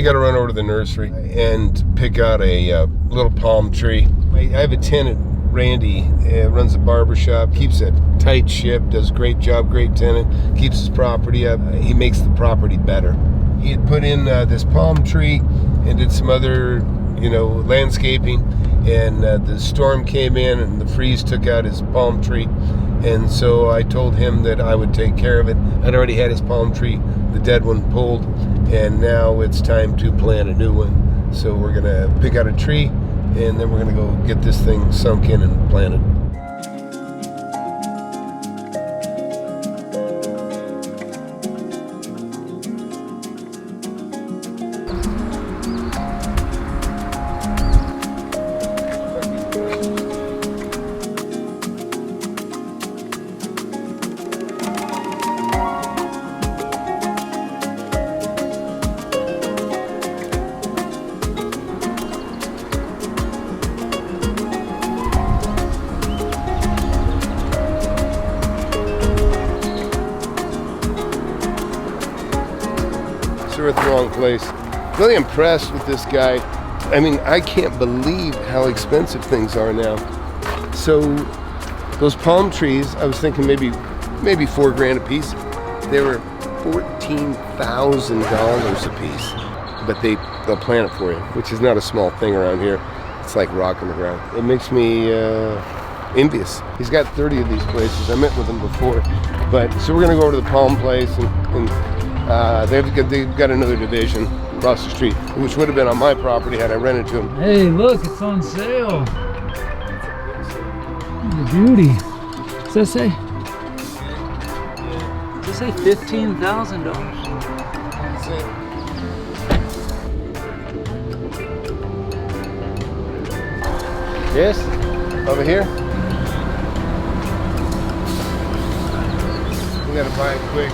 got to run over to the nursery and pick out a little palm tree. I have a tenant, Randy, runs a barber shop, keeps a tight ship, does a great job, great tenant, keeps his property up. He makes the property better. He had put in this palm tree and did some other, landscaping, and the storm came in and the freeze took out his palm tree. And so I told him that I would take care of it. I'd already had his palm tree, the dead one, pulled, and now it's time to plant a new one. So we're gonna pick out a tree, and then we're gonna go get this thing sunk in and planted. We're at the wrong place. Really impressed with this guy. I mean, I can't believe how expensive things are now. So those palm trees, I was thinking maybe $4,000 a piece. They were $14,000 a piece, but they'll plant it for you, which is not a small thing around here. It's like rock in the ground. It makes me envious. He's got 30 of these places. I met with him before, so we're gonna go over to the palm place and they've got another division across the street, which would have been on my property had I rented to him. Hey, look, it's on sale. The beauty. What's that say? Does it say $15,000? That's it. Yes? Over here? We gotta buy it quick.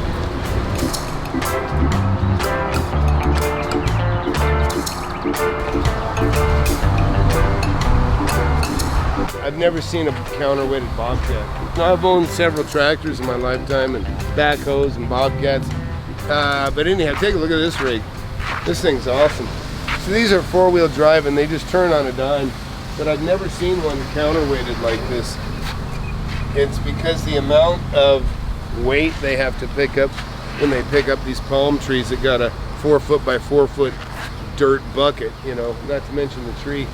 I've never seen a counterweighted bobcat. Now, I've owned several tractors in my lifetime and backhoes and bobcats. But anyhow, take a look at this rig. This thing's awesome. So these are four-wheel drive and they just turn on a dime. But I've never seen one counterweighted like this. It's because the amount of weight they have to pick up when they pick up these palm trees that got a 4-foot by 4-foot dirt bucket, not to mention the tree.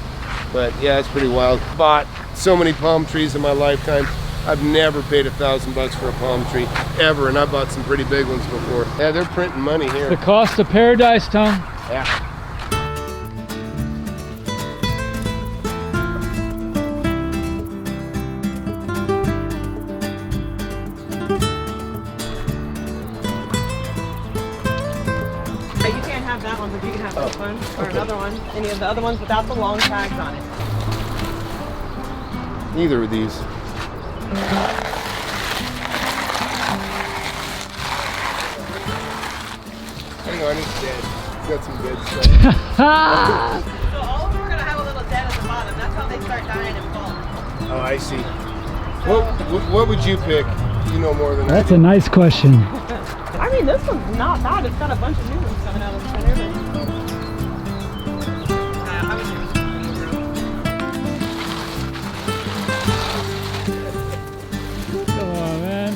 But yeah, it's pretty wild. Bought so many palm trees in my lifetime. I've never paid $1,000 for a palm tree, ever, and I bought some pretty big ones before. Yeah, they're printing money here. The cost of paradise, Tom. Yeah. You can't have that one, but you can have this one or another one. Any of the other ones without the long tags on it. Neither of these. Hang on, it's dead. It's got some dead stuff. So all of them are going to have a little dead at the bottom. That's how they start dying and falling. Oh, I see. What would you pick? You know more than I do. That's a nice question. I mean, this one's not bad. It's got a bunch of new ones coming out of the center. I would do Come on, man.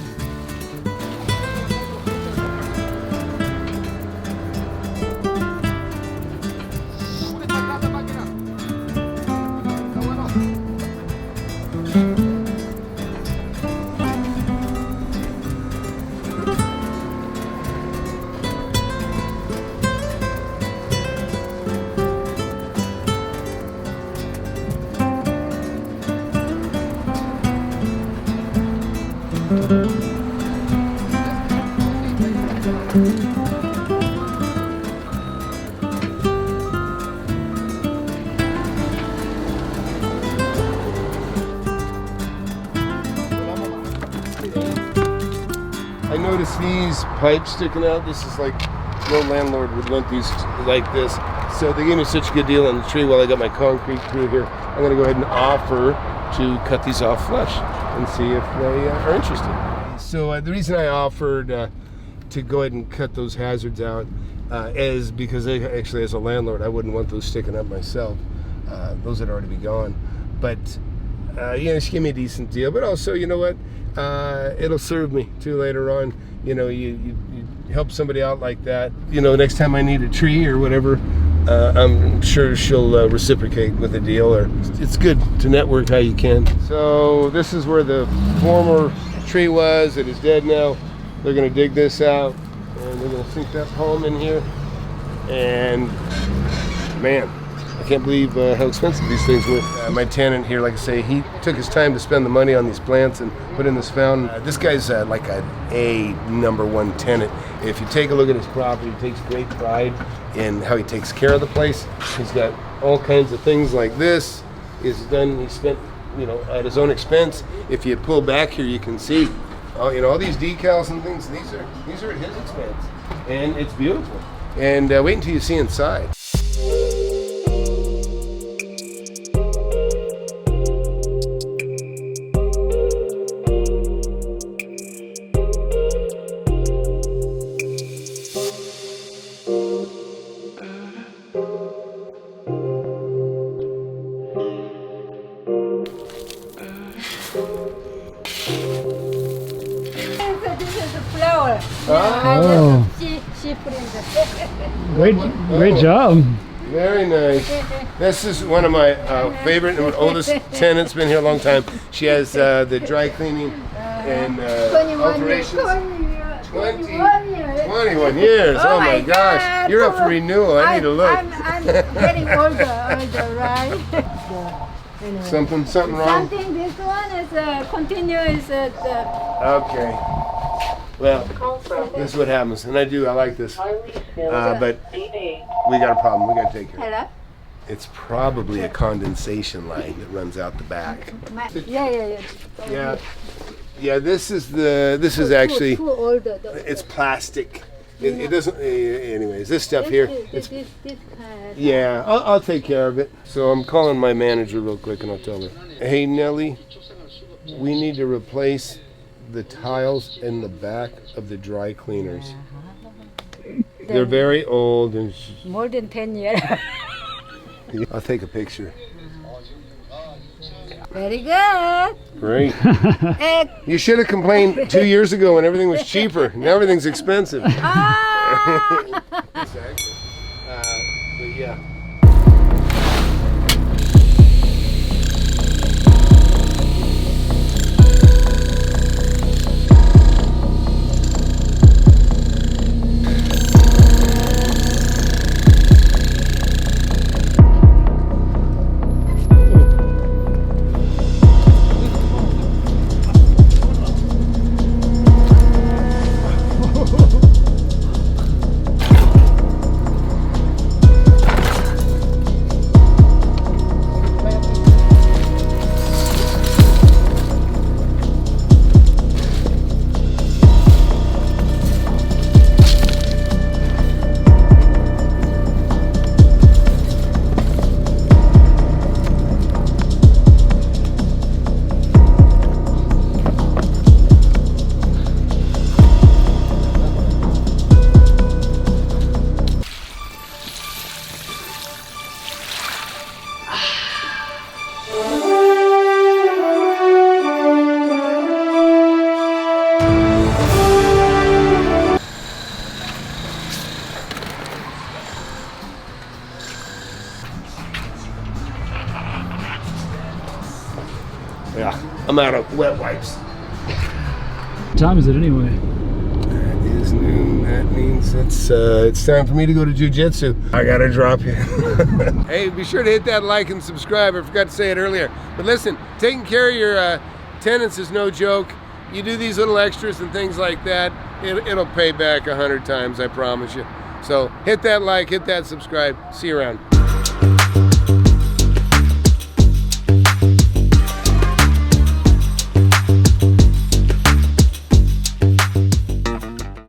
I noticed these pipes sticking out. This is like, no landlord would want these like this. So they gave me such a good deal on the tree while I got my concrete crew here. I'm gonna go ahead and offer to cut these off flush and see if they are interested. So the reason I offered to go ahead and cut those hazards out, because actually as a landlord, I wouldn't want those sticking up myself. Those would already be gone. But she gave me a decent deal. But also, you know what? It'll serve me too later on. You know, you help somebody out like that. You know, next time I need a tree or whatever, I'm sure she'll reciprocate with a deal. Or it's good to network how you can. So this is where the former tree was. It is dead now. They're going to dig this out and they're going to sink that palm in here. And man, I can't believe how expensive these things were. My tenant here, like I say, he took his time to spend the money on these plants and put in this fountain. This guy's like a #1 tenant. If you take a look at his property, he takes great pride in how he takes care of the place. He's got all kinds of things like this. He spent, you know, at his own expense. If you pull back here, you can see, you know, all these decals and things. These are at his expense, and it's beautiful. And wait until you see inside. Oh, She put in the great job. Very nice. This is one of my favorite and oldest tenants. Been here a long time. She has the dry cleaning and 21 years. alterations. 21 years. 21 years. Oh my my gosh. God. You're up for renewal. I need to look. I'm getting older, right? Anyway. Something wrong? Something, this one is continuous. Okay. Well, this is what happens. And I like this. But we got a problem. We got to take care of it. Hello? It's probably a condensation line that runs out the back. Yeah. Yeah, this is actually, Too old. it's plastic. It doesn't, anyways, this stuff here, it's, This kind. yeah, I'll take care of it. So I'm calling my manager real quick and I'll tell her, hey Nellie, we need to replace the tiles in the back of the dry cleaners. They're very old and More than 10 years. I'll take a picture. Very good. Great. Eh, You should have complained 2 years ago when everything was cheaper. Now everything's expensive. ah! Exactly. But yeah. Yeah, I'm out of wet wipes. What time is it anyway? It is noon. That means it's time for me to go to jiu-jitsu. I gotta drop you. Hey, be sure to hit that like and subscribe. I forgot to say it earlier. But listen, taking care of your tenants is no joke. You do these little extras and things like that, it'll pay back 100 times, I promise you. So hit that like, hit that subscribe. See you around.